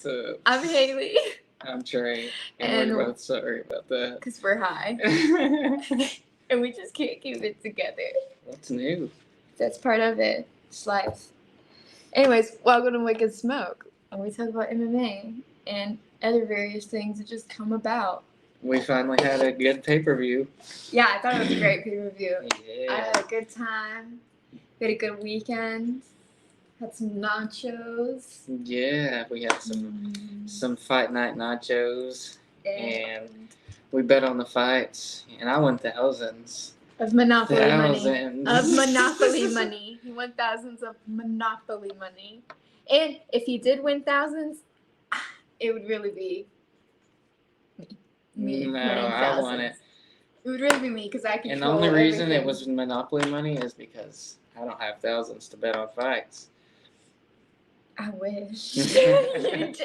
What's up? I'm Haley. I'm Trey, And we're both sorry about that. Because we're high. And we just can't keep it together. What's new? That's part of it. It's life. Anyways, welcome to Wicked Smoke. And we talk about MMA and other various things that just come about. We finally had a good pay-per-view. Yeah, I thought it was a great pay-per-view. Yeah. I had a good time. We had a good weekend. Had some nachos. Yeah, we had some fight night nachos, And we bet on the fights, and I won thousands. of Monopoly money. Thousands. Of Monopoly money. He won thousands of Monopoly money. And if he did win thousands, it would really be me. No, winning I thousands. won it. It would really be me because I control And the only reason everything. it was Monopoly money is because I don't have thousands to bet on fights. I wish. You did.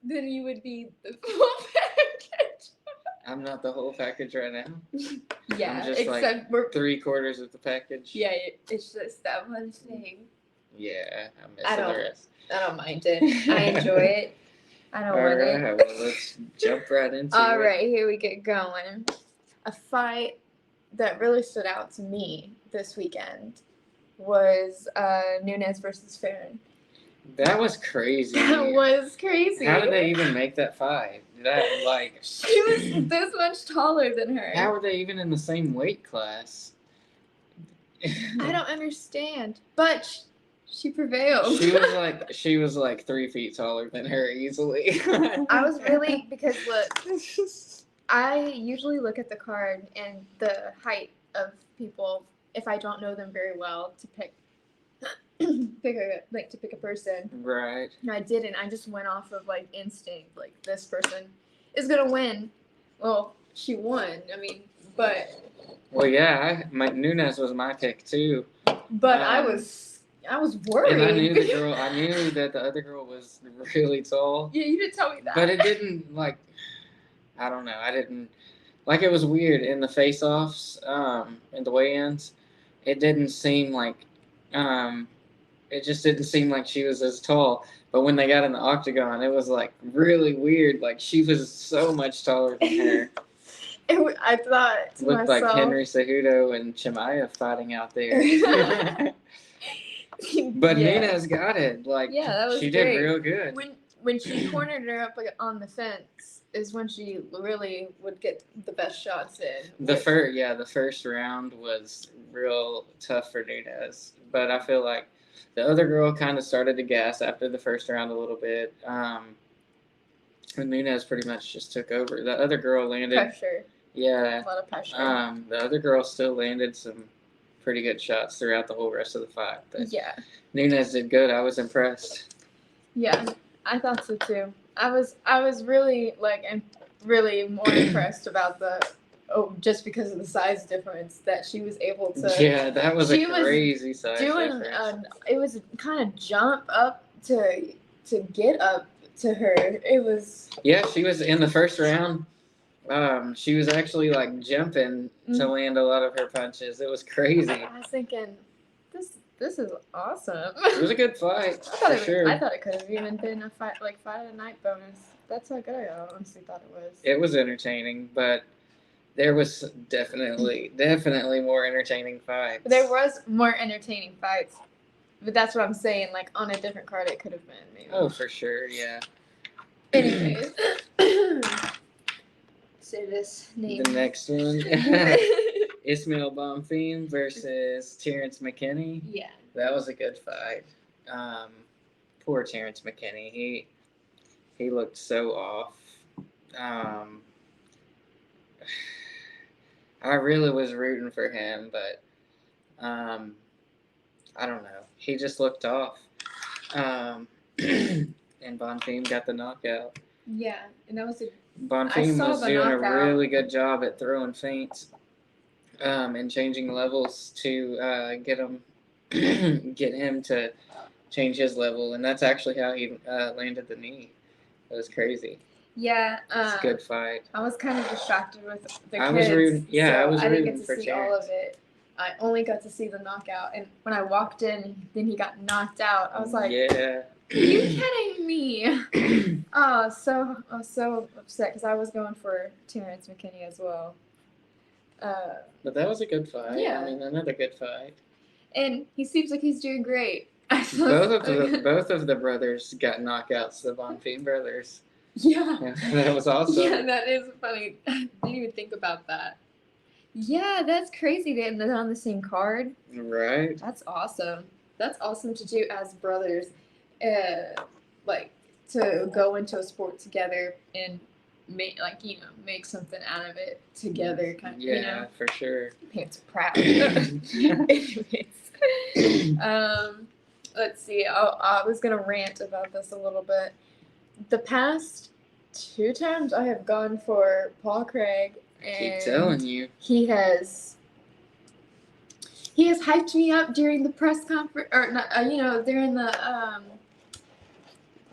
Then you would be the full package. I'm not the whole package right now. Yeah, I'm just except we're. 3/4 of the package. Yeah, it's just that one thing. Yeah, I'm I missing don't- the rest. I don't mind it. I enjoy it. I don't want it. Alright, well, let's jump right into it. All right, here we get going. A fight that really stood out to me this weekend was Nunes versus Farron. That was crazy. That was crazy. How did they even make that fight? She was this much taller than her. How were they even in the same weight class? I don't understand. But she prevailed. She was like 3 feet taller than her easily. I was really, because look, I usually look at the card and the height of people if I don't know them very well to pick a person. Right. And I didn't. I just went off of like instinct. Like, this person is gonna win. Well, she won. I mean, but Nunes was my pick too. I was worried. And I knew that the other girl was really tall. Yeah, you didn't tell me that. But it didn't, I don't know. I didn't, it was weird in the face-offs, in the weigh-ins. It didn't seem like, it just didn't seem like she was as tall. But when they got in the octagon, it was, really weird. She was so much taller than her. I thought to Looked myself, like Henry Cejudo and Chimaev fighting out there. But yeah. Nunes got it. Yeah, that was she great. did real good. When she cornered her up on the fence is when she really would get the best shots in. The first round was real tough for Nunes, but I feel like the other girl kind of started to gas after the first round a little bit. And Nunes pretty much just took over. The other girl landed Pressure. Yeah. A lot of pressure. The other girl still landed some pretty good shots throughout the whole rest of the fight. But yeah. Nunes did good. I was impressed. Yeah, I thought so too. I was really really more impressed about just because of the size difference that she was able to. Yeah, that was a she was crazy size doing difference. It was kind of jump up to get up to her. It was. Yeah, she was in the first round. She was actually jumping to land a lot of her punches. It was crazy. I was thinking, this is awesome. It was a good fight, for sure. I thought it could have even been a fight of the night bonus. That's how good I honestly thought it was. It was entertaining, but there was definitely more entertaining fights. There was more entertaining fights, but that's what I'm saying. On a different card, it could have been maybe. Oh, for sure, yeah. Anyways. Say this name. The next one, Ismail Bonfim versus Terrence McKinney. Yeah. That was a good fight. Poor Terrence McKinney. He looked so off. I really was rooting for him, but I don't know. He just looked off. And Bonfim got the knockout. Yeah, and that was Bonfim was doing knockout. a really good job at throwing feints and changing levels to get him to change his level, and that's actually how he landed the knee. It was crazy. Yeah, It's a good fight. I was kind of distracted with the kids. I was rooting. Yeah, so I was I didn't rooting get for to see Terrence. all of it. I only got to see the knockout, and when I walked in, then he got knocked out. I was like, yeah, Are you kidding me? I was so upset because I was going for Terrence McKinney as well. But that was a good fight. Yeah. I mean, another good fight. And he seems like he's doing great. Both of the brothers got knockouts. The Von Feen brothers. Yeah. That was awesome. Yeah, that is funny. I didn't even think about that. Yeah, that's crazy. They're on the same card. Right. That's awesome. That's awesome to do as brothers. Like to go into a sport together and make something out of it together. Yeah, for sure. Parents are proud. Anyways, let's see. I was gonna rant about this a little bit. The past 2 times I have gone for Paul Craig, and Keep telling you. he has hyped me up during the press conference, or not, during the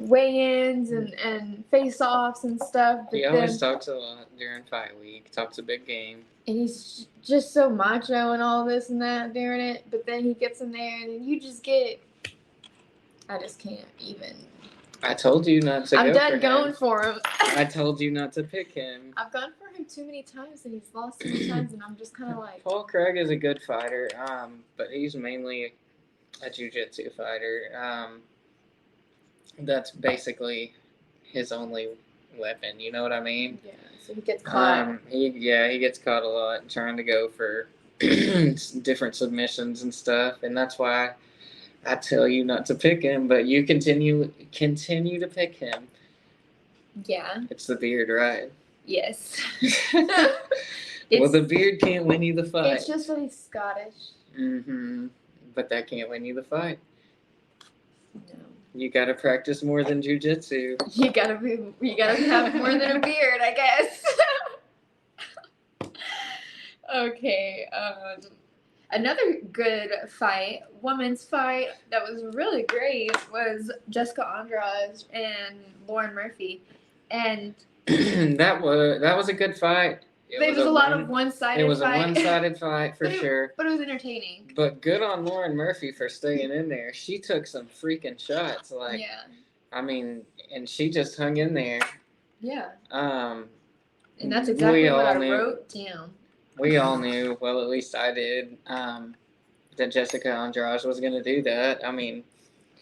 weigh-ins and face-offs and stuff. He always talks a lot during fight week. Talks a big game. And he's just so macho and all this and that during it. But then he gets in there and you just get. I just can't even. I told you not to. I'm go done for going him. for him. I told you not to pick him. I've gone for him too many times and he's lost too many times and I'm just kind of like. Paul Craig is a good fighter, but he's mainly a jiu-jitsu fighter. That's basically his only weapon. You know what I mean? Yeah. So he gets caught. He gets caught a lot trying to go for different submissions and stuff, and that's why I tell you not to pick him. But you continue to pick him. Yeah. It's the beard, right? Yes. Well, the beard can't win you the fight. It's just that he's Scottish. But that can't win you the fight. No. You gotta practice more than jujitsu. You gotta have more than a beard, I guess. Okay. Another good fight, women's fight that was really great was Jessica Andrade and Lauren Murphy, and that was a good fight. There was a lot of one-sided. It was a one-sided fight for sure. But it was entertaining. But good on Lauren Murphy for staying in there. She took some freaking shots. Yeah. I mean, and she just hung in there. Yeah. And that's exactly what I wrote down. We all knew, well, at least I did, that Jessica Andrade was going to do that. I mean,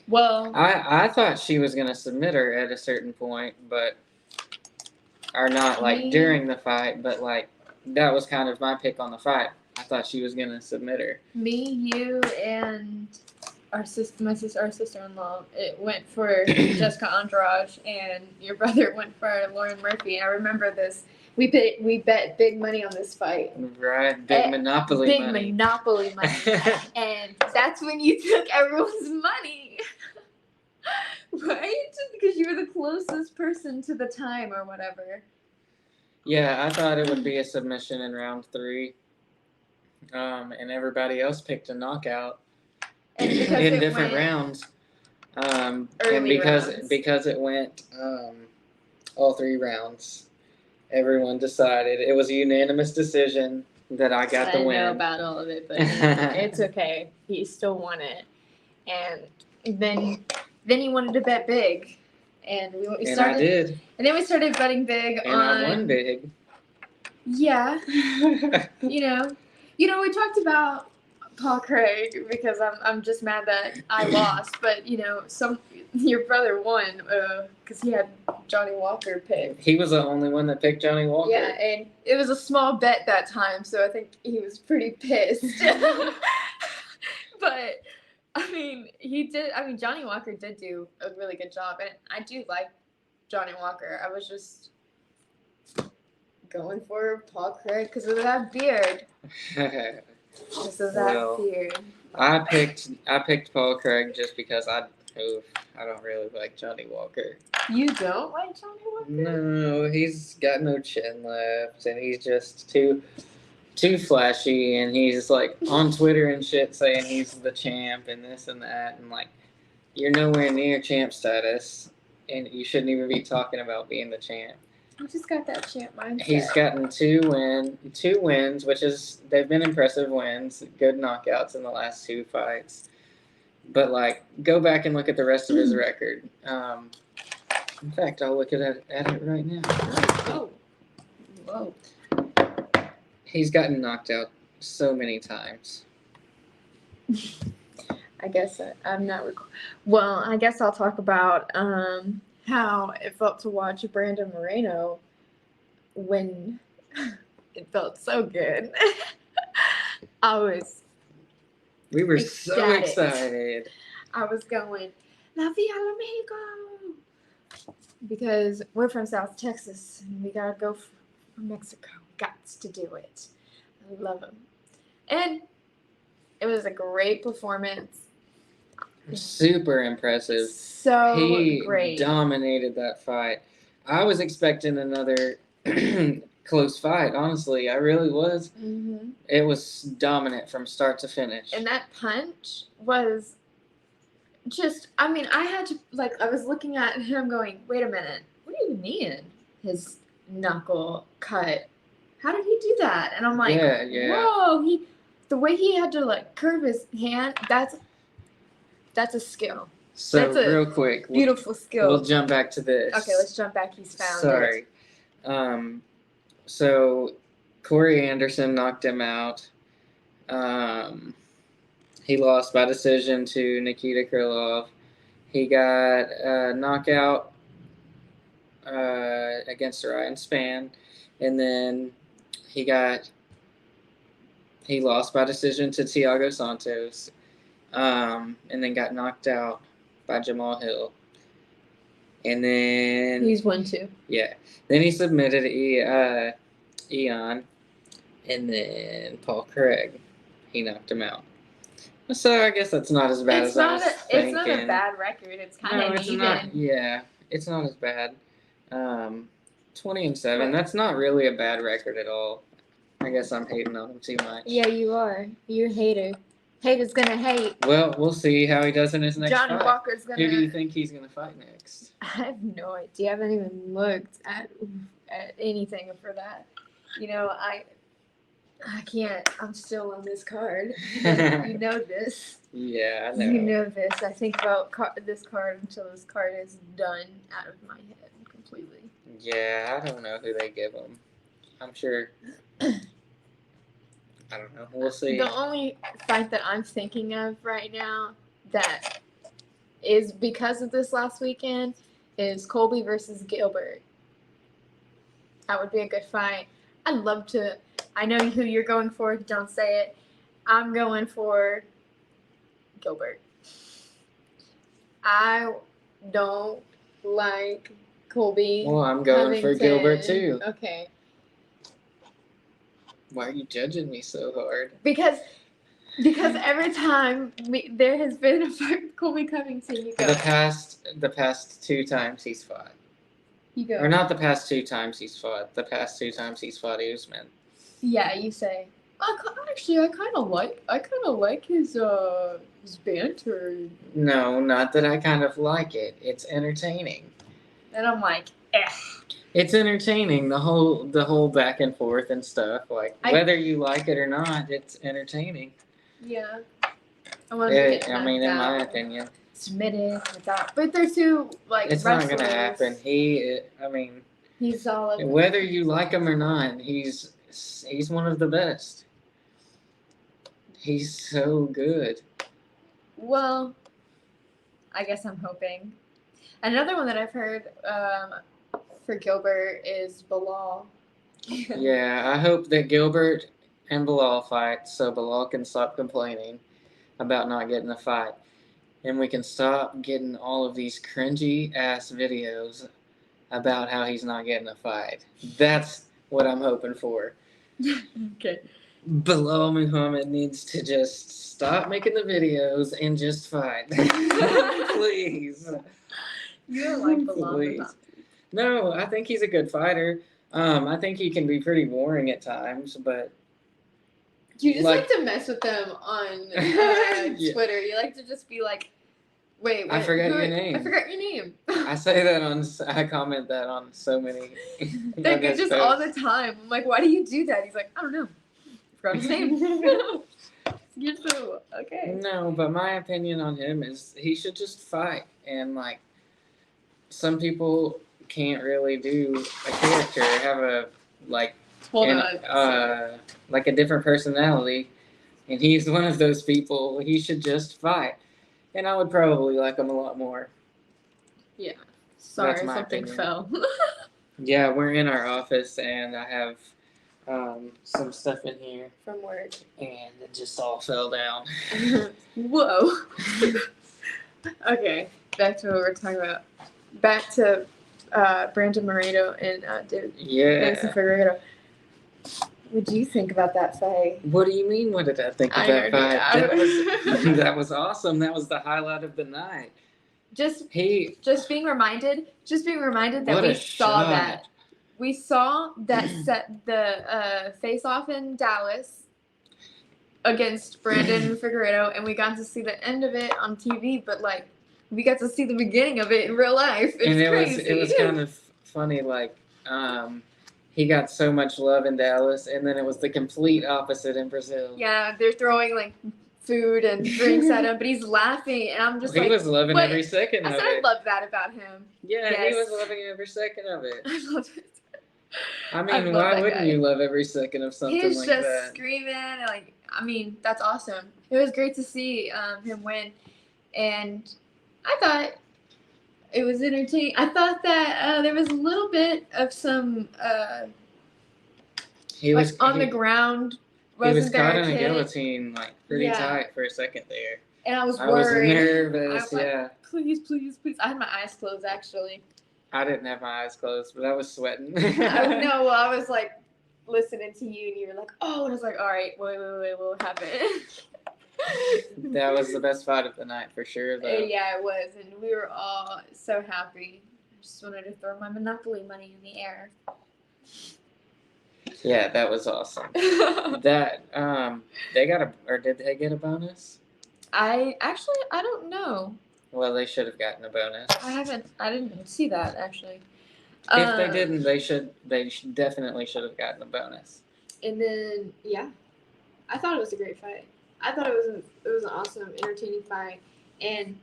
well, I thought she was going to submit her at a certain point, but. Or not during the fight, but that was kind of my pick on the fight. I thought she was gonna submit her. Me, you, and our sister-in-law, it went for Jessica Andrade, and your brother went for Lauren Murphy. I remember this. We bet big money on this fight. Right, big monopoly money. Big monopoly money, and that's when you took everyone's money. Right? Because you were the closest person to the time or whatever. Yeah, I thought it would be a submission in round 3. And everybody else picked a knockout in different rounds. And because it went all 3 rounds, everyone decided it was a unanimous decision that I got the win. I don't know about all of it, but it's okay. He still won it. And then he wanted to bet big, and we started. I did. And then we started betting big and I won big. Yeah. We talked about Paul Craig because I'm just mad that I lost, but your brother won because he had Johnny Walker picked. He was the only one that picked Johnny Walker. Yeah, and it was a small bet that time, so I think he was pretty pissed. But. Johnny Walker did do a really good job, and I do like Johnny Walker. I was just going for Paul Craig because of that beard. Because of that beard. I picked Paul Craig just because I don't really like Johnny Walker. You don't like Johnny Walker? No, he's got no chin left, and he's just too flashy, and he's on Twitter and shit saying he's the champ and this and that, and you're nowhere near champ status, and you shouldn't even be talking about being the champ. He just got that champ mindset. He's gotten 2 wins, which they've been impressive wins, good knockouts in the last 2 fights, But like, go back and look at the rest of his record. In fact, I'll look at it right now. Oh, whoa. He's gotten knocked out so many times. I guess I'm not. Well, I guess I'll talk about how it felt to watch Brandon Moreno win. It felt so good. We were so Ecstatic. excited. I was going, La Via La Mexico! Because we're from South Texas and we gotta go from Mexico. Got to do it. I love him. And it was a great performance. Super impressive. So He great. dominated that fight. I was expecting another close fight, honestly. I really was. Mm-hmm. It was dominant from start to finish. And that punch was just, I mean, I had to, like, I was looking at him going, wait a minute, what do you mean? His knuckle cut. How did he do that? And I'm like, whoa, the way he had to, like, curve his hand, that's a skill. So, that's a real quick. Beautiful skill. We'll jump back to this. Okay, let's jump back. He's found Sorry. So, Corey Anderson knocked him out. He lost by decision to Nikita Krylov. He got a knockout against Ryan Spann, and then he lost by decision to Thiago Santos, and then got knocked out by Jamal Hill. And then He's won too. Yeah. Then he submitted Eon, and then Paul Craig. He knocked him out. So I guess that's not as bad as I was thinking. It's not a bad record. It's kind of it's even. not. Yeah, it's not as bad. 20-7. That's not really a bad record at all. I guess I'm hating on him too much. Yeah, you are. You're a hater. Hater's gonna hate. Well, we'll see how he does in his next Johnny fight. Walker's gonna. Who do you think he's gonna fight next? I have no idea. I haven't even looked at anything for that. You know, I can't. I'm still on this card. You know this. Yeah, I know. You know this. I think about this card until this card is done out of my head completely. Yeah, I don't know who they give him. I'm sure. I don't know. We'll see. The only fight that I'm thinking of right now that is because of this last weekend is Colby versus Gilbert. That would be a good fight. I'd love to. I know who you're going for. Don't say it. I'm going for Gilbert. I don't like Colby. Well, I'm going for Gilbert too. Okay. Why are you judging me so hard? Because every time there has been a fight with Colby Covington, you go. The past 2 times he's fought. You go. Or not the past 2 times he's fought. The past 2 times he's fought Usman. Yeah, you say. Actually, I kind of like his banter. No, not that I kind of like it. It's entertaining. And I'm like, eh. It's entertaining, the whole back and forth and stuff. Like, whether you like it or not, it's entertaining. Yeah. I want to get I mean, in my opinion. Submitted without, but they're two it's wrestlers. Not gonna happen. He's solid. Whether you like him or not, he's one of the best. He's so good. Well, I guess I'm hoping. Another one that I've heard for Gilbert is Bilal. Yeah, I hope that Gilbert and Bilal fight so Bilal can stop complaining about not getting a fight. And we can stop getting all of these cringy ass videos about how he's not getting a fight. That's what I'm hoping for. Okay. Bilal Muhammad needs to just stop making the videos and just fight. Please. You don't like Bilal Muhammad. No, I think he's a good fighter. I think he can be pretty boring at times, but you just like to mess with them on Yeah. Twitter. You like to just be like, wait, I forgot your name. I forgot your name. I comment that on so many. Like it's just all the time. I'm like, why do you do that? He's like, I don't know. I forgot his name. You're so okay. No, but my opinion on him is he should just fight. And like some people can't really do a character, have a like Hold and on. like a different personality, and he's one of those people. He should just fight, and I would probably like him a lot more. Sorry, my something opinion. fell. Yeah, we're in our office, and I have some stuff in here, From work. and it just all fell down. Whoa. Okay, back to what we're talking about. Back to Brandon Moreno and Davidson Yeah. Figueredo. What do you think about that fight? What do you mean? What did I think of I that know, fight? yeah. That was that was awesome. That was the highlight of the night. Just He being reminded that What we a saw shot. that. We saw that set the face off in Dallas against Brandon Figueredo, and we got to see the end of it on TV, but like we got to see the beginning of it in real life. It's and crazy. it was kind of funny, like he got so much love in Dallas, and then it was the complete opposite in Brazil. Yeah, they're throwing like food and drinks at him, but he's laughing, and I'm just He like, was loving what? every second I of said I it. love that about him. Yeah, Yes. he was loving every second of it. I love it. I I mean, love why that wouldn't guy. you love every second of something He was like just that? screaming, and like, I mean, that's awesome. It was great to see him win, and I thought it was entertaining. I thought that there was a little bit of some He like was on the ground. He was Wasn't there caught a in a kid? guillotine, like pretty Yeah. tight for a second there. And I was I was worried. nervous. I was like, Yeah, please, please, please. I had my eyes closed actually. I didn't have my eyes closed, but I was sweating. No, well, I was like listening to you, and you were like, oh, and I was like, all right, wait, what happened? That was the best fight of the night for sure, though. Yeah, it was, and we were all so happy. I just wanted to throw my Monopoly money in the air. Yeah, that was awesome. That they got did they get a bonus? I don't know. Well, they should have gotten a bonus. I didn't see that actually. If they didn't, they definitely should have gotten a bonus. And then yeah, I thought it was a great fight. I thought it was an awesome, entertaining fight, and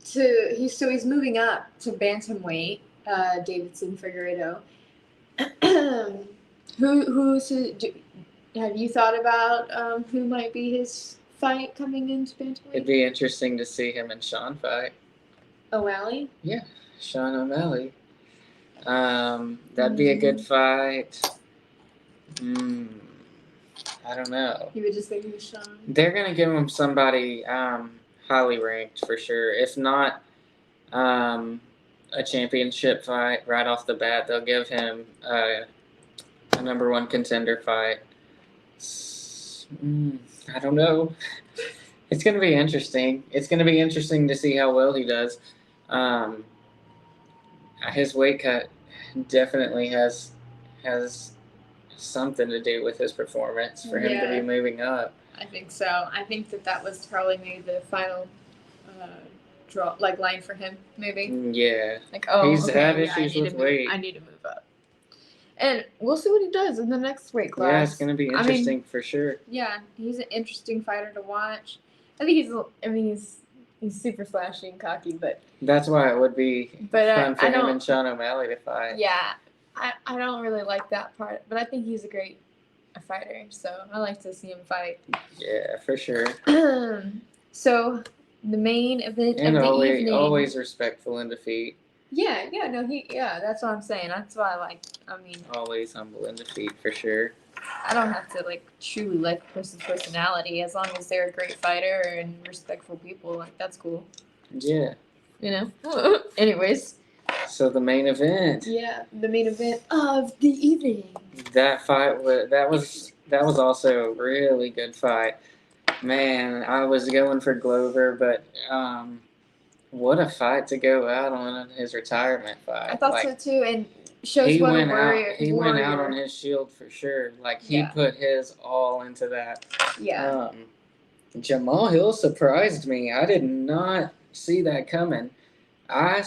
he's moving up to bantamweight, Davidson Figueredo. Have you thought about who might be his fight coming into bantamweight? It'd be interesting to see him and Sean fight. O'Malley? Sean O'Malley. That'd be a good fight. I don't know. You were just thinking of Sean. They're gonna give him somebody highly ranked for sure. If not a championship fight right off the bat, they'll give him a number one contender fight. I don't know. It's gonna be interesting. It's gonna be interesting to see how well he does. His weight cut definitely has something to do with his performance for him to be moving up. I think so. I think that was probably maybe the final line for him moving. Yeah. Like, oh, He's okay, had yeah, issues with weight. I need to move up. And we'll see what he does in the next weight class. Yeah, it's going to be interesting for sure. Yeah, he's an interesting fighter to watch. I think he's super flashy and cocky, but that's why it would be fun for I him and Sean O'Malley to fight. Yeah, I don't really like that part, but I think he's a great fighter, so I like to see him fight. Yeah, for sure. So the main event and of the always, evening. always respectful in defeat. Yeah, that's what I'm saying. That's why always humble in defeat for sure. I don't have to truly like a person's personality as long as they're a great fighter and respectful people. That's cool. Yeah. You know. Anyways. So the main event. Yeah, the main event of the evening. That fight was also a really good fight. Man, I was going for Glover, but what a fight to go out on his retirement fight. I thought so too, and shows he what went a warrior. out. He went out on his shield for sure. He put his all into that. Yeah. Jamal Hill surprised me. I did not see that coming. I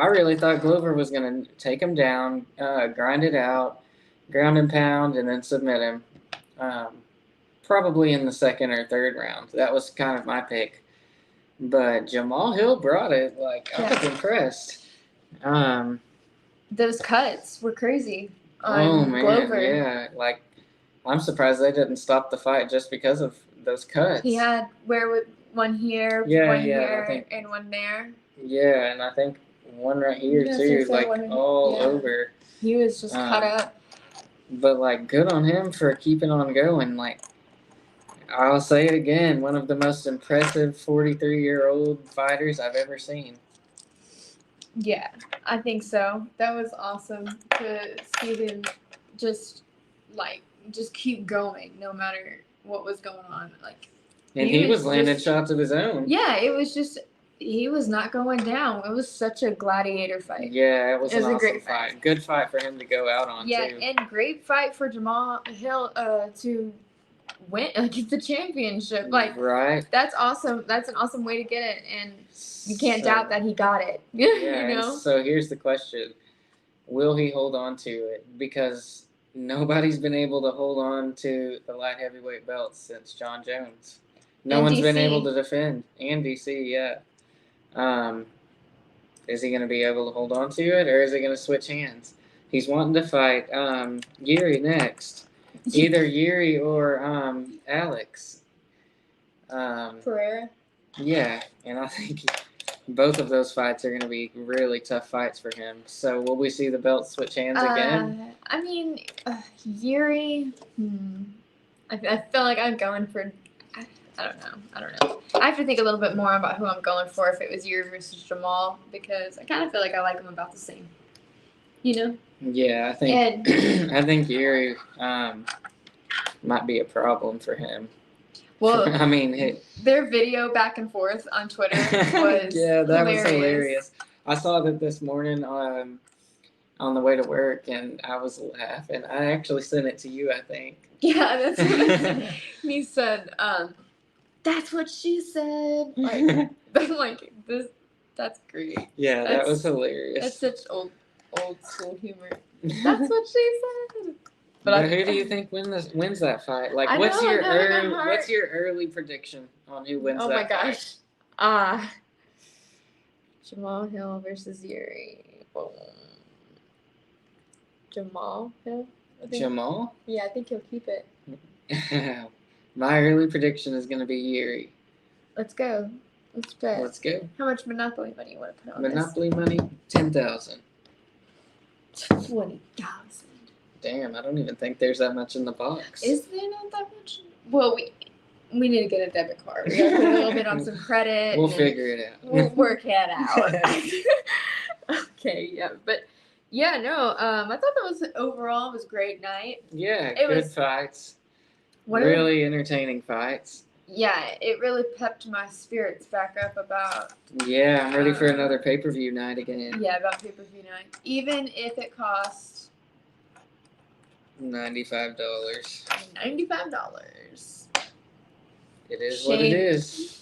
really thought Glover was going to take him down, grind it out, ground and pound, and then submit him. probably in the second or third round. That was kind of my pick. But Jamal Hill brought it. Like, I was impressed. Those cuts were crazy on Oh man, Glover. yeah. Like, I'm surprised they didn't stop the fight just because of those cuts. He had one here, Yeah, one yeah, I here, think- and one there. Yeah, and I think one right here Yeah, I too, think so, like one in- all yeah. over. He was just cut up. But like, good on him for keeping on going. Like, I'll say it again, one of the most impressive 43-year-old fighters I've ever seen. Yeah, I think so. That was awesome to see him just keep going no matter what was going on. Like, And he was landing shots of his own. yeah, it was just he was not going down. It was such a gladiator fight. Yeah, it was an a awesome great fight. Good fight for him to go out on Yeah, too. and great fight for Jamal Hill to win, get the championship. Like, right. that's awesome. That's an awesome way to get it, and you can't So- doubt that he got it. Yeah, you and know. so here's the question. Will he hold on to it? Because nobody's been able to hold on to the light heavyweight belts since John Jones. No And one's been DC. able to defend. And DC, yeah. Is he going to be able to hold on to it, or is it going to switch hands? He's wanting to fight Yuri next. Either Yuri or Alex. Pereira. Yeah, and I think both of those fights are going to be really tough fights for him. So will we see the belt switch hands again? I mean, Yuri. I feel like I'm going for. I don't know. I have to think a little bit more about who I'm going for if it was Yuri versus Jamal, because I kind of feel like I like them about the same. You know? Yeah, I think I think Yuri might be a problem for him. Well, I mean, their video back and forth on Twitter was yeah, that hilarious. was hilarious. I saw that this morning on the way to work, and I was laughing. I actually sent it to you, I think. Yeah, that's what he said. That's what she said. Like, like this. That's great. Yeah, that That's- was hilarious. That's such old school humor. That's what she said. But who do you think wins that fight? Like, I what's know, your I'm having a hard- what's your early prediction on who wins Oh that my fight? gosh. Jamal Hill versus Yuri. Jamal Hill. I think- Jamal? Yeah, I think he'll keep it. My early prediction is going to be Yuri. Let's go. Let's bet. Let's go. How much Monopoly money you want to put on Monopoly money, 10,000. this? 20,000. Damn, I don't even think there's that much in the box. Is there not that much? Well, we need to get a debit card. We gotta put a little bit on some credit. We'll and figure it out. We'll work it out. Okay, yeah, but yeah, no. I thought overall was a great night. Yeah, It good was- fights. What Really entertaining fights. Yeah, it really pepped my spirits back up about Yeah, I'm ready for another pay-per-view night again. about pay-per-view night. Even if it costs $95. $95. It is what it Shame. is.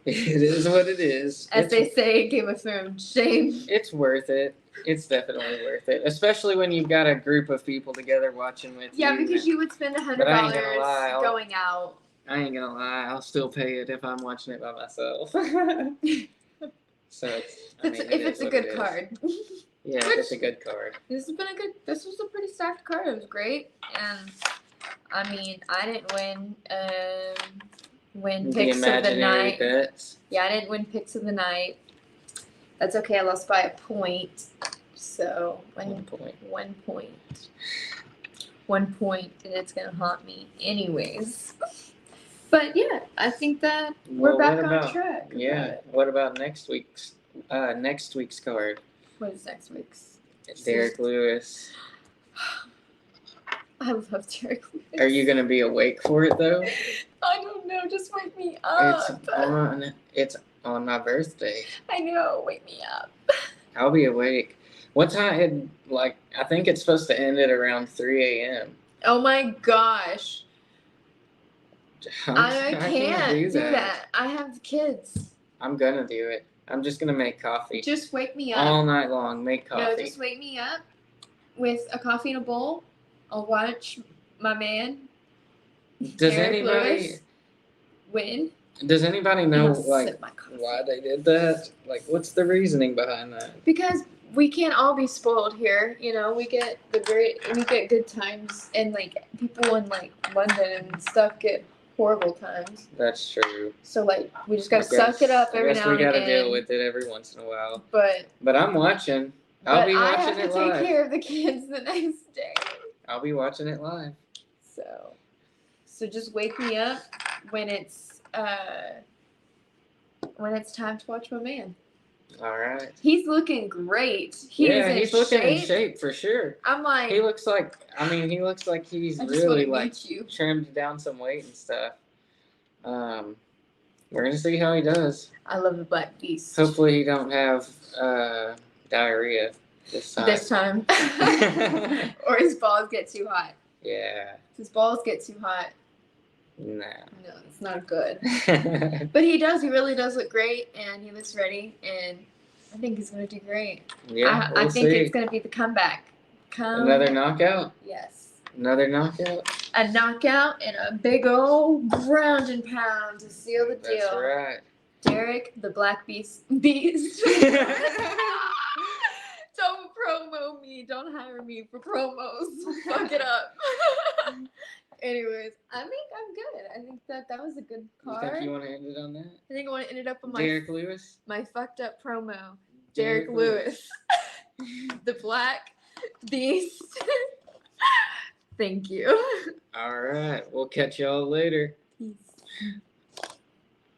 It is what it is. As It's, they say in Game of Thrones, shame. it's worth it. It's definitely worth it, especially when you've got a group of people together watching with you. Yeah, because you would spend But I ain't gonna lie, $100 going out. I ain't gonna lie, I'll still pay it if I'm watching it by myself. So If it's a good card. Yeah, if it's a good card. This was a pretty stacked card. It was great, and I mean, I didn't win The picks of the imaginary night. bets. Yeah, I didn't win picks of the night. That's okay. I lost by a point. So 1 point. 1 point. 1 point, and it's gonna haunt me anyways. But yeah, I think that we're Well, back what on about- track. Yeah. What about next week's card? What is next week's? Derek Lewis. I love Derek Lewis. Are you gonna be awake for it though? I don't know. Just wake me up. It's on my birthday. I know. Wake me up. I'll be awake. What time? I think it's supposed to end at around 3 a.m. Oh my gosh. I I can't do that. I have kids. I'm gonna do it. I'm just gonna make coffee Just wake me up. all night long. Make No, coffee. just wake me up with a coffee in a bowl. I'll watch my man Does Derek anybody Lewis win. know must like sip my coffee. why they did that? Like, what's the reasoning behind that? Because we can't all be spoiled here, you know. We get good times, and like people in like London and stuff get horrible times. That's true. So like we just gotta I guess- suck it up every I guess now we and gotta again. deal with it every once in a while. But I'm watching. I'll be I watching have it to take live. care of the kids the next day. I'll be watching it live. So just wake me up when it's time to watch my man. All right. He's looking great. He's looking in shape for sure. I'm like, He looks like he's I just really wanna like meet you. trimmed down some weight and stuff. We're gonna see how he does. I love the Black Beast. Hopefully he don't have diarrhea this time. This time. Or his balls get too hot. Yeah. If his balls get too hot, Nah. no, it's not good. But he really does look great, and he looks ready, and I think he's going to do great. Yeah, I we'll think see. it's going to be the comeback. Another knockout? Yes. Another knockout? A knockout and a big old ground and pound to seal the deal. That's right. Derek, the Black Beast. Don't promo me. Don't hire me for promos. Fuck it up. Anyways, I think I'm good. I think that was a good You card. think you want to end it on that? I think I want to end it up on Derek Lewis? my fucked up promo. Derek Derek Lewis. The Black Beast. Thank you. All right. We'll catch y'all later. Peace.